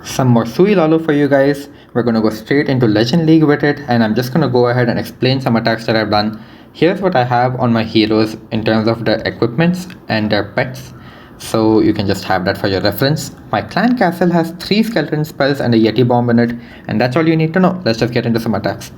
Some more Sui Lalo for you guys. We're gonna go straight into Legend League with it, and I'm just gonna go ahead and explain some attacks that I've done. Here's what I have on my heroes in terms of their equipments and their pets. So you can just have that for your reference. My clan castle has 3 skeleton spells and a Yeti bomb in it, and that's all you need to know. Let's just get into some attacks.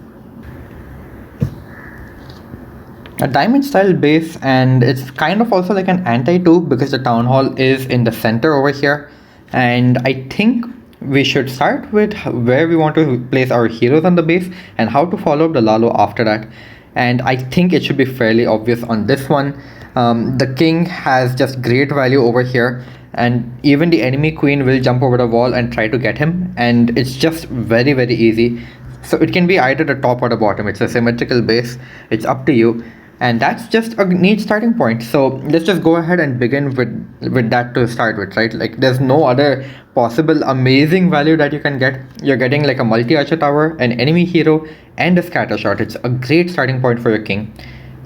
A diamond style base, and it's kind of also like an anti-2 because the town hall is in the center over here, and I think we should start with where we want to place our heroes on the base and how to follow up the Lalo after that. And I think it should be fairly obvious on this one. The king has just great value over here, and even the enemy queen will jump over the wall and try to get him, and it's just very easy. So it can be either the top or the bottom. It's a symmetrical base, it's up to you, and that's just a neat starting point. So let's just go ahead and begin with that to start with, right? Like, there's no other possible amazing value that you can get. You're getting like a multi-archer tower, an enemy hero, and a scatter shot. It's a great starting point for your king,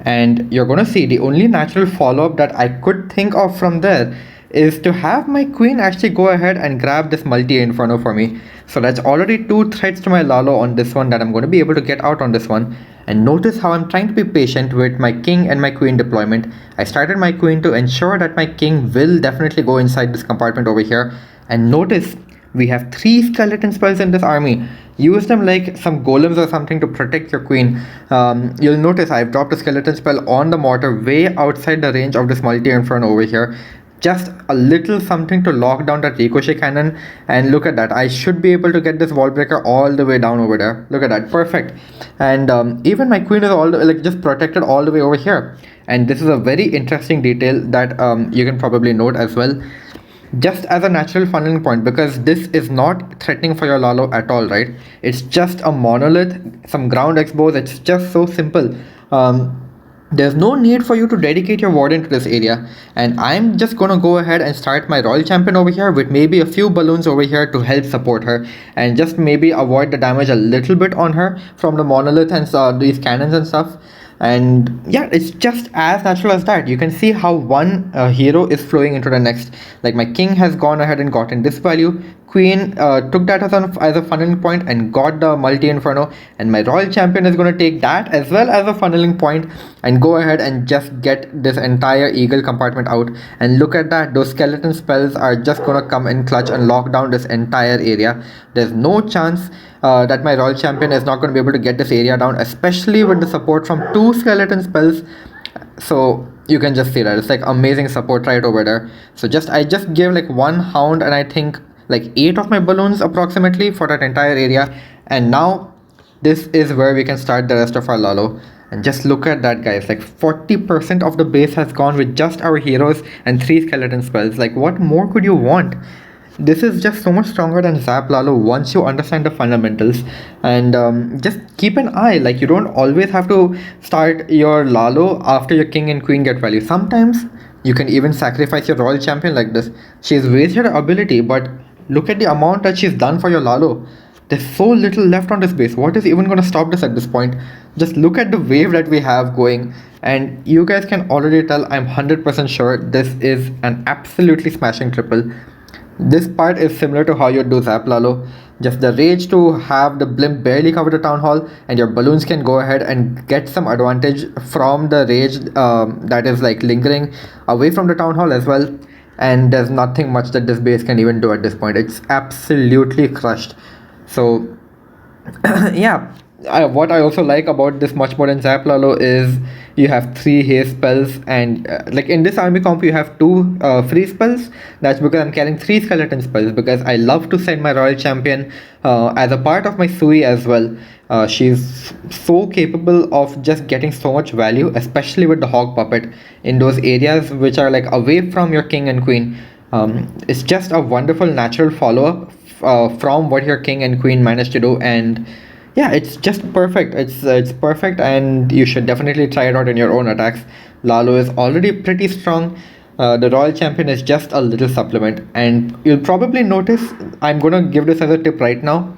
and you're gonna see the only natural follow-up that I could think of from there is to have my queen actually go ahead and grab this multi-inferno for me. So that's already 2 threats to my Lalo on this one that I'm going to be able to get out on this one. And notice how I'm trying to be patient with my king and my queen deployment. I started my queen to ensure that my king will definitely go inside this compartment over here. And notice we have 3 skeleton spells in this army. Use them like some golems or something to protect your queen. You'll notice I've dropped a skeleton spell on the mortar way outside the range of this multi-inferno over here. Just a little something to lock down that ricochet cannon, and look at that, I should be able to get this wall breaker all the way down over there. Look at that, perfect. And even my queen is all like just protected all the way over here. And this is a very interesting detail that you can probably note as well, just as a natural funneling point, because this is not threatening for your Lalo at all, right? It's just a monolith, some ground expos. It's just so simple. There's no need for you to dedicate your warden to this area, and I'm just gonna go ahead and start my royal champion over here with maybe a few balloons over here to help support her and just maybe avoid the damage a little bit on her from the monolith and these cannons and stuff. And yeah, it's just as natural as that. You can see how one hero is flowing into the next. Like, my king has gone ahead and gotten this value, queen took that as a funneling point and got the multi-inferno, and my royal champion is going to take that as well as a funneling point and go ahead and just get this entire eagle compartment out. And look at that, those skeleton spells are just going to come in clutch and lock down this entire area. There's no chance that my royal champion is not going to be able to get this area down, especially with the support from 2 skeleton spells. So you can just see that it's like amazing support right over there. So I just gave like 1 hound and I think like 8 of my balloons approximately for that entire area, and now this is where we can start the rest of our Lalo. And just look at that, guys, like 40% of the base has gone with just our heroes and 3 skeleton spells. Like, what more could you want? This is just so much stronger than Zap Lalo once you understand the fundamentals. And just keep an eye, like, you don't always have to start your Lalo after your king and queen get value. Sometimes you can even sacrifice your royal champion like this. She's wasted her ability, but look at the amount that she's done for your Lalo. There's so little left on this base. What is even going to stop this at this point? Just look at the wave that we have going, and you guys can already tell I'm 100% sure this is an absolutely smashing triple. This part is similar to how you do Zap Lalo. Just the rage to have the blimp barely cover the town hall, and your balloons can go ahead and get some advantage from the rage that is like lingering away from the town hall as well. And there's nothing much that this base can even do at this point. It's absolutely crushed. So yeah, what I also like about this much more than Zap Lalo is you have 3 haste spells, and like in this army comp you have 2 free spells. That's because I'm carrying 3 skeleton spells, because I love to send my royal champion as a part of my Sui as well. She's so capable of just getting so much value, especially with the hog puppet in those areas which are like away from your king and queen. It's just a wonderful natural follow-up from what your king and queen managed to do, and yeah, it's just perfect. It's perfect, and you should definitely try it out in your own attacks. Lalo is already pretty strong. The royal champion is just a little supplement, and you'll probably notice I'm gonna give this as a tip right now.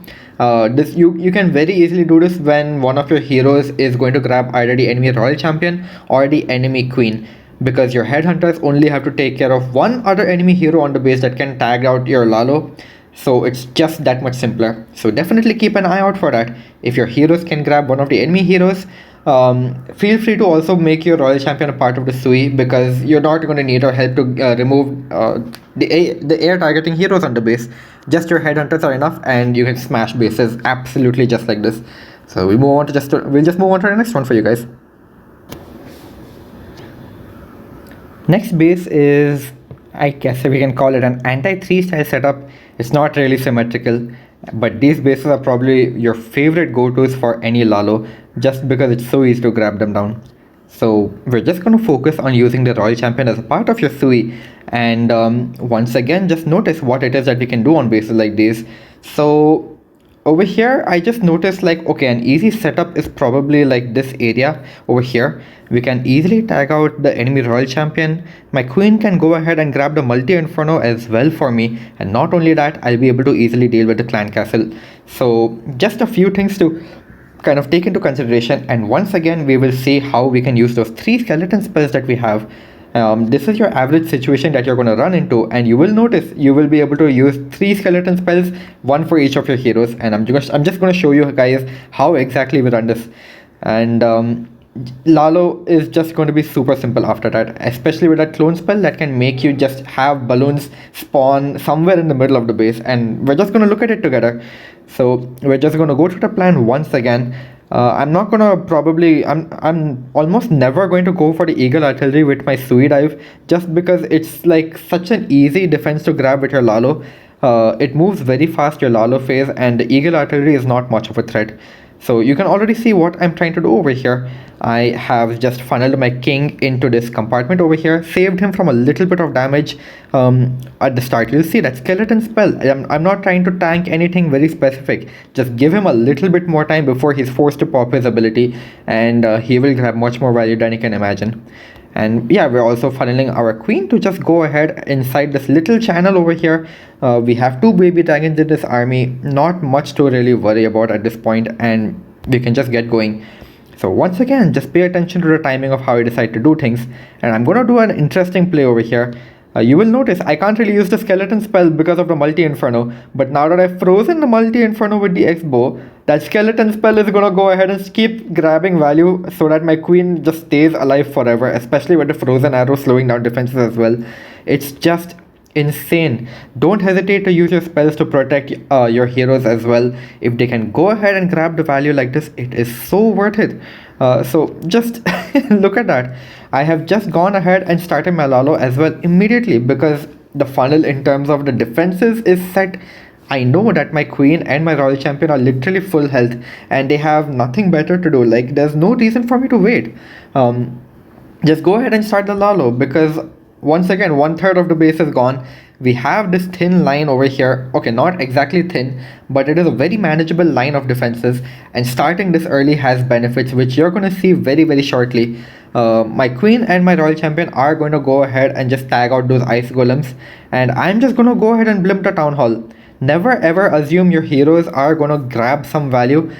This you can very easily do this when one of your heroes is going to grab either the enemy royal champion or the enemy queen, because your headhunters only have to take care of one other enemy hero on the base that can tag out your Lalo. So it's just that much simpler. So definitely keep an eye out for that. If your heroes can grab one of the enemy heroes, feel free to also make your royal champion a part of the Sui, because you're not going to need our help to remove the air targeting heroes on the base. Just your headhunters are enough, and you can smash bases absolutely just like this. So we'll just move on to the next one for you guys. Next base is, I guess we can call it an anti-3 style setup. It's not really symmetrical, but these bases are probably your favorite go-tos for any Lalo, just because it's so easy to grab them down. So we're just going to focus on using the Royal Champion as a part of your Sui, and once again just notice what it is that we can do on bases like these. So over here I just noticed, like, okay, an easy setup is probably like this area over here. We can easily tag out the enemy royal champion. My queen can go ahead and grab the multi inferno as well for me, and not only that, I'll be able to easily deal with the clan castle. So just a few things to kind of take into consideration, and once again we will see how we can use those 3 skeleton spells that we have. This is your average situation that you're going to run into, and you will notice you will be able to use 3 skeleton spells, 1 for each of your heroes. And I'm just going to show you guys how exactly we run this. And Lalo is just going to be super simple after that, especially with that clone spell that can make you just have balloons spawn somewhere in the middle of the base. And we're just going to look at it together. So we're just going to go through the plan once again. I'm not gonna probably I'm almost never going to go for the eagle artillery with my Sui dive, just because it's like such an easy defense to grab with your Lalo. It moves very fast, your Lalo phase, and the eagle artillery is not much of a threat. So you can already see what I'm trying to do over here. I have just funneled my king into this compartment over here, saved him from a little bit of damage at the start. You'll see that skeleton spell. I'm not trying to tank anything very specific. Just give him a little bit more time before he's forced to pop his ability, and he will grab much more value than you can imagine. And yeah, we're also funneling our queen to just go ahead inside this little channel over here. We have 2 baby dragons in this army, not much to really worry about at this point, and we can just get going. So once again, just pay attention to the timing of how you decide to do things. And I'm going to do an interesting play over here. You will notice I can't really use the skeleton spell because of the multi-inferno, but now that I've frozen the multi-inferno with the X-bow, that skeleton spell is gonna go ahead and keep grabbing value so that my queen just stays alive forever, especially with the frozen arrow slowing down defenses as well. It's just insane. Don't hesitate to use your spells to protect your heroes as well. If they can go ahead and grab the value like this, it is so worth it. So just look at that. I have just gone ahead and started my Lalo as well immediately, because the funnel in terms of the defenses is set. I know that my queen and my royal champion are literally full health, and they have nothing better to do. Like, there's no reason for me to wait. Just go ahead and start the Lalo, because once again 1/3 of the base is gone. We have this thin line over here. Okay, not exactly thin, but it is a very manageable line of defenses, and starting this early has benefits which you're going to see very, very shortly. My queen and my royal champion are going to go ahead and just tag out those ice golems, and I'm just going to go ahead and blimp the town hall. Never ever assume your heroes are going to grab some value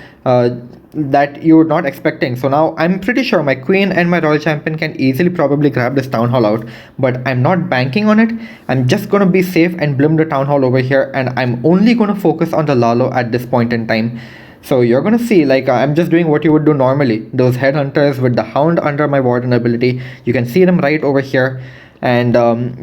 that you're not expecting. So now I'm pretty sure my queen and my royal champion can easily probably grab this town hall out, but I'm not banking on it. I'm just going to be safe and blimp the town hall over here, and I'm only going to focus on the Lalo at this point in time. So you're going to see, like, I'm just doing what you would do normally. Those headhunters with the hound under my warden ability, you can see them right over here, and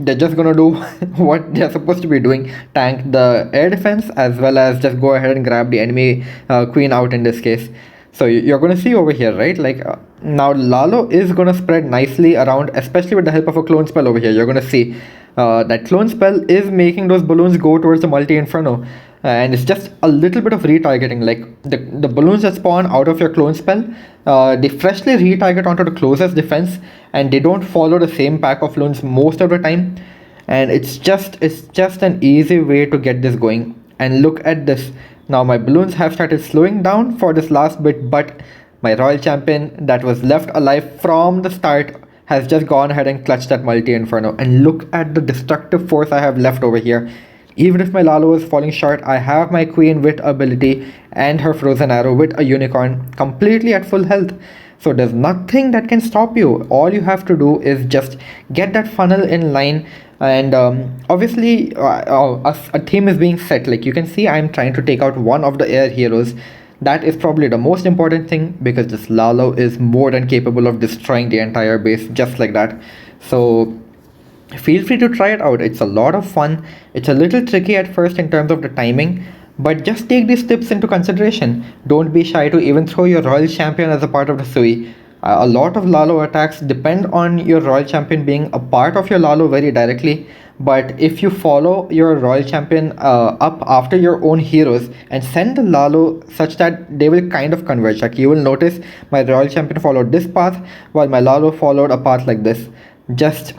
they're just gonna do what they're supposed to be doing: tank the air defense as well as just go ahead and grab the enemy queen out in this case. So you're gonna see over here, right? Like, now Lalo is gonna spread nicely around, especially with the help of a clone spell over here. You're gonna see that clone spell is making those balloons go towards the multi-inferno, and it's just a little bit of retargeting. Like, the balloons that spawn out of your clone spell, they freshly retarget onto the closest defense, and they don't follow the same pack of balloons most of the time. And it's just an easy way to get this going. And look at this. Now my balloons have started slowing down for this last bit, but my royal champion that was left alive from the start has just gone ahead and clutched that multi-inferno. And look at the destructive force I have left over here. Even if my Lalo is falling short, I have my queen with ability and her frozen arrow with a unicorn completely at full health. So there's nothing that can stop you. All you have to do is just get that funnel in line, and obviously a theme is being set. Like you can see, I'm trying to take out one of the air heroes. That is probably the most important thing, because this Lalo is more than capable of destroying the entire base just like that. So feel free to try it out. It's a lot of fun. It's a little tricky at first in terms of the timing, but just take these tips into consideration. Don't be shy to even throw your royal champion as a part of the Sui. A lot of Lalo attacks depend on your royal champion being a part of your Lalo very directly, but if you follow your royal champion up after your own heroes and send the Lalo such that they will kind of converge. Like you will notice my royal champion followed this path while my Lalo followed a path like this. Just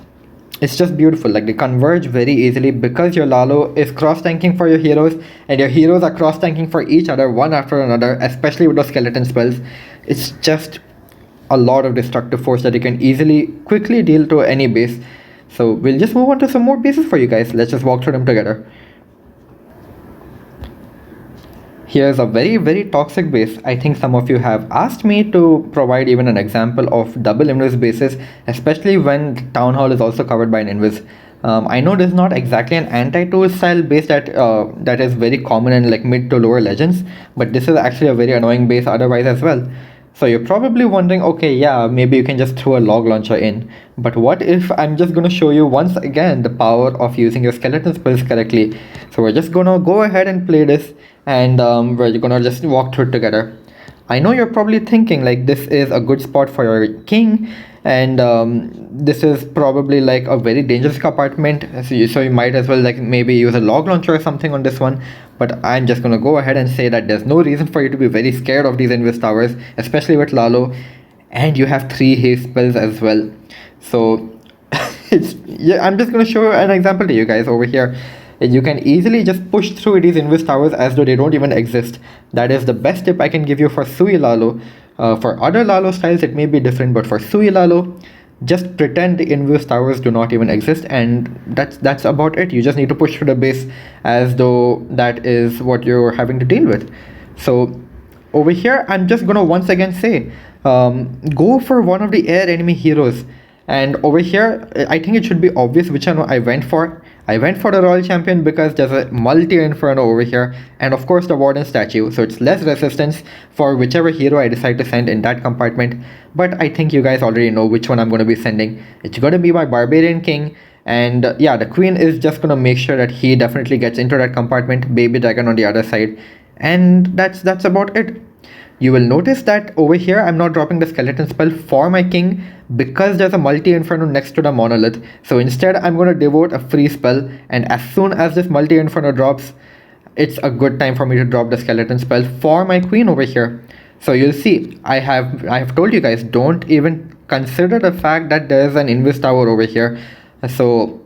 It's just beautiful. Like they converge very easily because your Lalo is cross tanking for your heroes and your heroes are cross tanking for each other one after another, especially with those skeleton spells. It's just a lot of destructive force that you can easily quickly deal to any base. So we'll just move on to some more bases for you guys. Let's just walk through them together. Here's a very toxic base. I think some of you have asked me to provide even an example of double invis bases, especially when Town Hall is also covered by an invis. I know this is not exactly an anti-tool style base that is very common in like mid to lower legends, but this is actually a very annoying base otherwise as well. So you're probably wondering, okay, yeah, maybe you can just throw a log launcher in. But what if I'm just going to show you once again the power of using your skeleton spells correctly? So we're just going to go ahead and play this, and we're going to just walk through it together. I know you're probably thinking like this is a good spot for your king, and this is probably like a very dangerous compartment, so you might as well like maybe use a log launcher or something on this one. But I'm just gonna go ahead and say that there's no reason for you to be very scared of these invis towers, especially with Lalo, and you have 3 haste spells as well. So I'm just gonna show an example to you guys over here. You can easily just push through these invis towers as though they don't even exist. That is the best tip I can give you for Sui Lalo. For other Lalo styles it may be different, but for Sui Lalo, just pretend the invis towers do not even exist, and that's about it. You just need to push through the base as though that is what you're having to deal with. So over here I'm just gonna once again say, go for one of the air enemy heroes. And over here, I think it should be obvious which one I went for. I went for the Royal Champion because there's a multi-inferno over here, and of course the Warden statue, so it's less resistance for whichever hero I decide to send in that compartment. But I think you guys already know which one I'm going to be sending. It's going to be my Barbarian King, and yeah, the Queen is just going to make sure that he definitely gets into that compartment, Baby Dragon on the other side, and that's about it. You will notice that over here I'm not dropping the skeleton spell for my king because there's a multi-inferno next to the monolith. So instead I'm going to devote a free spell, and as soon as this multi-inferno drops, it's a good time for me to drop the skeleton spell for my queen over here. So you'll see, I have told you guys, don't even consider the fact that there's an invis tower over here. So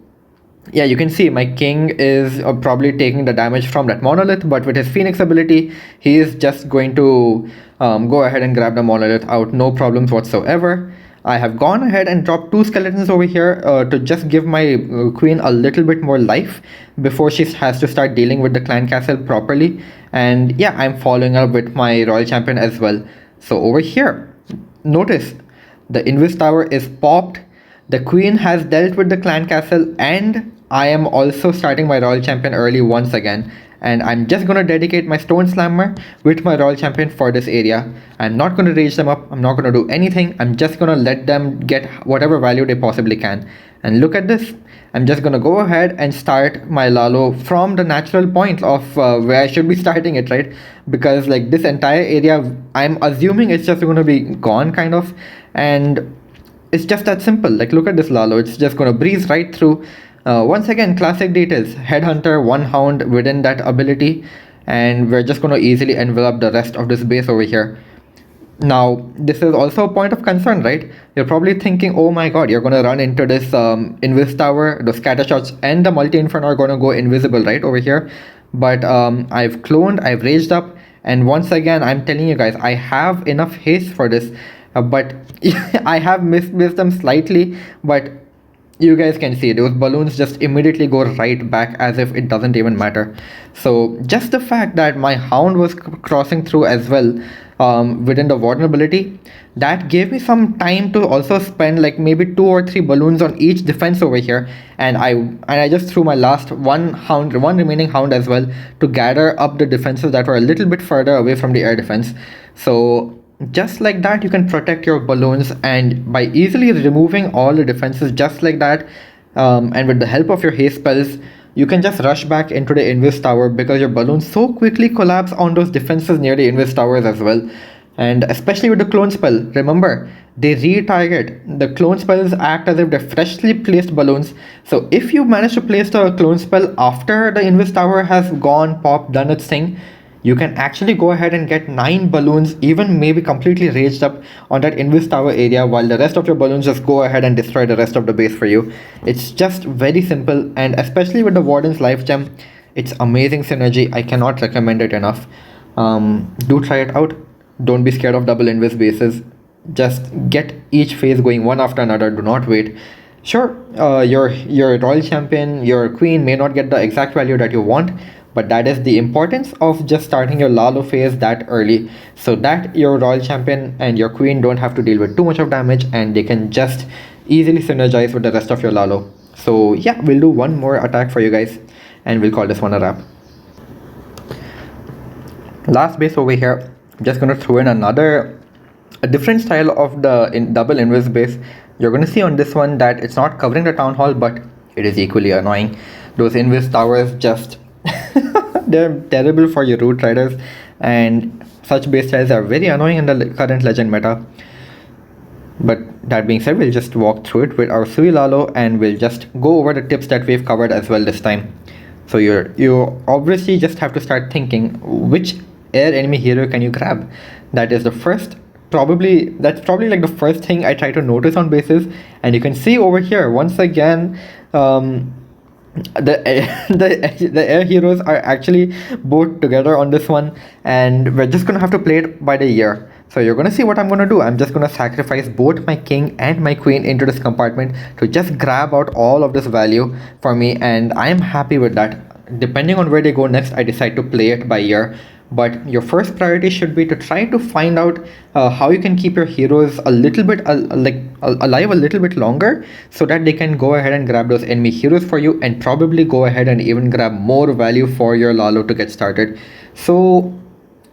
yeah, you can see my king is probably taking the damage from that monolith, but with his Phoenix ability, he is just going to go ahead and grab the monolith out, no problems whatsoever. I have gone ahead and dropped 2 skeletons over here to just give my queen a little bit more life before she has to start dealing with the clan castle properly. And yeah, I'm following up with my royal champion as well. So over here, notice the invis tower is popped. The queen has dealt with the clan castle, and I am also starting my royal champion early once again, and I'm just gonna dedicate my stone slammer with my royal champion for this area. I'm not gonna rage them up, I'm not gonna do anything, I'm just gonna let them get whatever value they possibly can. And look at this, I'm just gonna go ahead and start my Lalo from the natural point of where I should be starting it, right? Because like this entire area, I'm assuming it's just gonna be gone kind of, and it's just that simple. Like look at this Lalo, it's just gonna breeze right through. Once again, classic details, headhunter, 1 hound within that ability, and we're just gonna easily envelop the rest of this base over here. Now this is also a point of concern, right? You're probably thinking, oh my god, you're gonna run into this invis tower, the scatter shots and the multi-inferno are gonna go invisible right over here. But I've cloned, I've raged up, and once again I'm telling you guys, I have enough haste for this, but I have missed them slightly, but you guys can see those balloons just immediately go right back as if it doesn't even matter. So just the fact that my hound was crossing through as well, within the vulnerability. That gave me some time to also spend like maybe 2 or 3 balloons on each defense over here, and I just threw my last one remaining hound as well to gather up the defenses that were a little bit further away from the air defense. So just like that, you can protect your balloons, and by easily removing all the defenses just like that, and with the help of your haste spells, you can just rush back into the invis tower because your balloons so quickly collapse on those defenses near the invis towers as well. And especially with the clone spell, remember, they retarget. The clone spells act as if they're freshly placed balloons. So if you manage to place the clone spell after the invis tower has gone, popped, done its thing, you can actually go ahead and get 9 balloons, even maybe completely raged up on that invis tower area, while the rest of your balloons just go ahead and destroy the rest of the base for you. It's just very simple, and especially with the Warden's Life Gem, it's amazing synergy. I cannot recommend it enough. Do try it out. Don't be scared of double invis bases. Just get each phase going one after another. Do not wait. Sure, your royal champion, your queen may not get the exact value that you want, but that is the importance of just starting your Lalo phase that early, so that your royal champion and your queen don't have to deal with too much of damage, and they can just easily synergize with the rest of your Lalo. So yeah, we'll do one more attack for you guys, and we'll call this one a wrap. Last base over here, I'm just gonna throw in a different style of the double invis base. You're gonna see on this one that it's not covering the town hall, but it is equally annoying. Those invis towers just they're terrible for your root riders, and such base styles are very annoying in the current legend meta. But that being said, we'll just walk through it with our Sui Lalo, and we'll just go over the tips that we've covered as well this time. So you obviously just have to start thinking, which air enemy hero can you grab? That's probably like the first thing I try to notice on bases. And you can see over here once again, the air heroes are actually both together on this one, and we're just gonna have to play it by the ear. So you're gonna see what I'm gonna do. I'm just gonna sacrifice both my king and my queen into this compartment to just grab out all of this value for me, and I'm happy with that. Depending on where they go next, I decide to play it by ear. But your first priority should be to try to find out how you can keep your heroes a little bit alive a little bit longer, so that they can go ahead and grab those enemy heroes for you, and probably go ahead and even grab more value for your Lalo to get started. So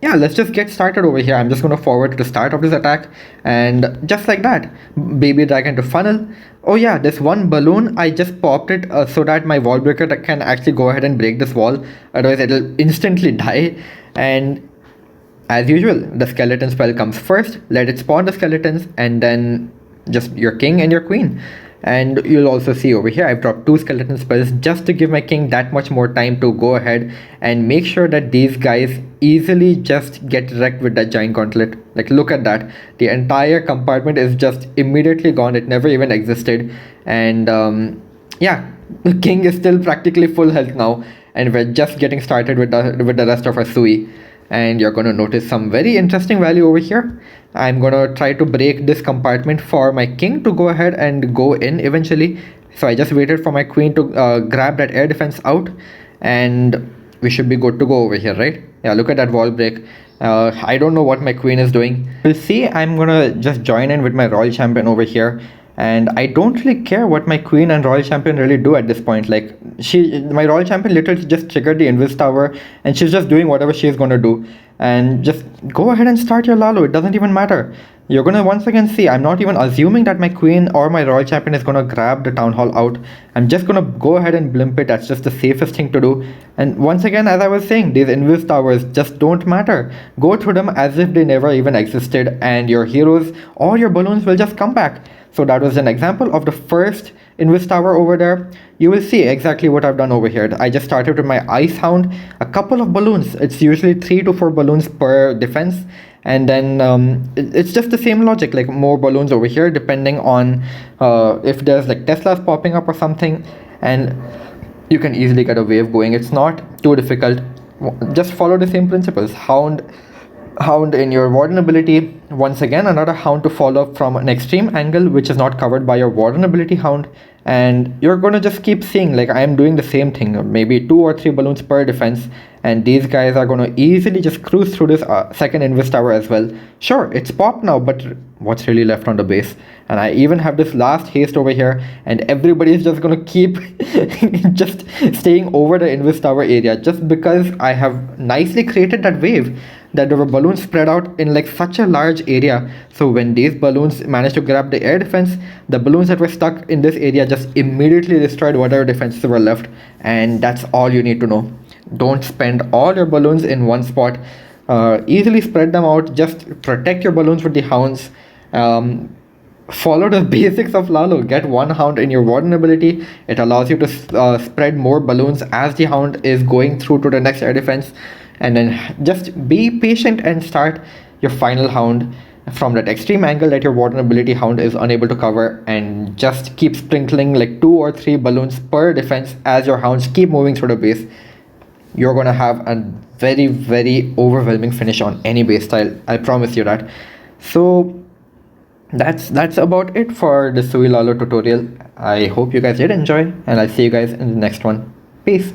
yeah, let's just get started over here. I'm just going to forward to the start of this attack, and just like that, baby dragon to funnel. Oh yeah, this one balloon, I just popped it so that my wall breaker can actually go ahead and break this wall, otherwise it'll instantly die. And as usual, the skeleton spell comes first. Let it spawn the skeletons, and then just your king and your queen. And you'll also see over here, I've dropped 2 skeleton spells just to give my king that much more time to go ahead and make sure that these guys easily just get wrecked with that giant gauntlet. Like, look at that. The entire compartment is just immediately gone. It never even existed. And yeah, the king is still practically full health now, and we're just getting started with the rest of our Sui. And you're going to notice some very interesting value over here. I'm going to try to break this compartment for my king to go ahead and go in eventually. So I just waited for my queen to grab that air defense out, and we should be good to go over here, right? Yeah, look at that wall break. I don't know what my queen is doing. We'll see. I'm going to just join in with my royal champion over here. And I don't really care what my queen and royal champion really do at this point. Like, my royal champion literally just triggered the invis tower, and she's just doing whatever she's gonna do. And just go ahead and start your Lalo. It doesn't even matter. You're gonna once again see, I'm not even assuming that my queen or my royal champion is gonna grab the town hall out. I'm just gonna go ahead and blimp it. That's just the safest thing to do. And once again, as I was saying, these invis towers just don't matter. Go through them as if they never even existed, and your heroes or your balloons will just come back. So that was an example of the first invis tower over there. You will see exactly what I've done over here. I just started with my ice hound, a couple of balloons. It's usually 3 to 4 balloons per defense, and then it's just the same logic, like more balloons over here depending on if there's like Teslas popping up or something, and you can easily get a wave going. It's not too difficult. Just follow the same principles. Hound, Hound in your warden ability. Once again, another hound to follow up from an extreme angle which is not covered by your warden ability hound. And you're gonna just keep seeing like I am doing the same thing, maybe 2 or 3 balloons per defense, and these guys are gonna easily just cruise through this second invis tower as well. Sure, it's popped now, but what's really left on the base? And I even have this last haste over here, and everybody is just gonna keep just staying over the invis tower area just because I have nicely created that wave, that there were balloons spread out in like such a large area. So when these balloons managed to grab the air defense, the balloons that were stuck in this area just immediately destroyed whatever defenses were left. And that's all you need to know. Don't spend all your balloons in one spot. Easily spread them out. Just protect your balloons with the hounds. Follow the basics of Lalo. Get one hound in your warden ability. It allows you to spread more balloons as the hound is going through to the next air defense. And then just be patient and start your final hound from that extreme angle that your warden ability hound is unable to cover, and just keep sprinkling like 2 or 3 balloons per defense as your hounds keep moving through the base. You're gonna have a very overwhelming finish on any base style, I promise you that. So that's about it for the Sui Lalo tutorial. I hope you guys did enjoy, and I'll see you guys in the next one. Peace.